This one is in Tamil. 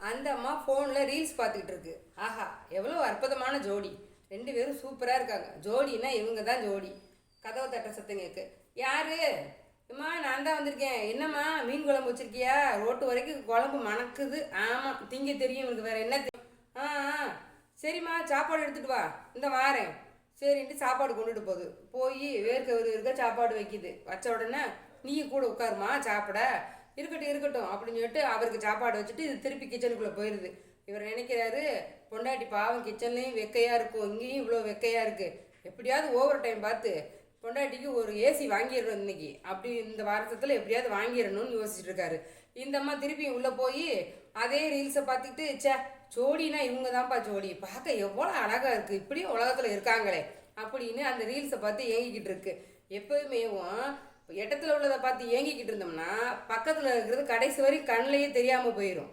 அந்த அம்மா ஃபோனில் ரீல்ஸ் பார்த்துக்கிட்டு இருக்கு. ஆஹா, எவ்வளோ அற்புதமான ஜோடி! ரெண்டு பேரும் சூப்பராக இருக்காங்க. ஜோடினா இவங்க தான் ஜோடி. கதவை தட்ட சத்தம் கேட்கு. யாரு? அம்மா, நான் தான் வந்திருக்கேன். என்னம்மா, மீன் குழம்பு வச்சிருக்கியா? ரோட்டு வரைக்கும் குழம்பு மணக்குது. ஆமாம், திங்க தெரியும் எனக்கு, வேற என்ன தெரியும்? ஆ ஆ, சரிம்மா, சாப்பாடு எடுத்துட்டு வா. இந்த வாரேன். சரின்ட்டு சாப்பாடு கொண்டுட்டு போகுது. போய் வேர்க்க சாப்பாடு வைக்குது. வச்ச உடனே நீயும் கூட உட்காருமா சாப்பிட. இருக்கட்டும் இருக்கட்டும் அப்படின்னு சொல்லிட்டு அவருக்கு சாப்பாடு வச்சுட்டு இது திருப்பி கிச்சனுக்குள்ளே போயிடுது. இவர் நினைக்கிறாரு, பொண்டாட்டி பாவம் கிச்சன்லேயும் வெக்கையாக இருக்கும், இங்கேயும் இவ்வளோ வெக்கையாக இருக்குது, எப்படியாவது ஓவர் டைம் பார்த்து பொண்டாட்டிக்கு ஒரு ஏசி வாங்கிடணும் இன்னைக்கு, அப்படி இந்த வாரத்தில் எப்படியாவது வாங்கிடணும்னு யோசிச்சுட்டு இருக்காரு. இந்த அம்மா திருப்பி உள்ளே போய் அதே ரீல்ஸை பார்த்துக்கிட்டு, சே, ஜோடினா இவங்க தான்ப்பா ஜோடி, பார்க்க எவ்வளோ அழகாக இருக்குது, இப்படியும் உலகத்தில் இருக்காங்களே அப்படின்னு அந்த ரீல்ஸை பார்த்து ஏங்கிக்கிட்டு இருக்கு. எப்போதுமேவும் இடத்துல உள்ளதை பார்த்து ஏங்கிக்கிட்டு இருந்தோம்னா பக்கத்தில் இருக்கிறது கடைசி வரைக்கும் கண்ணிலேயே தெரியாமல் போயிடும்.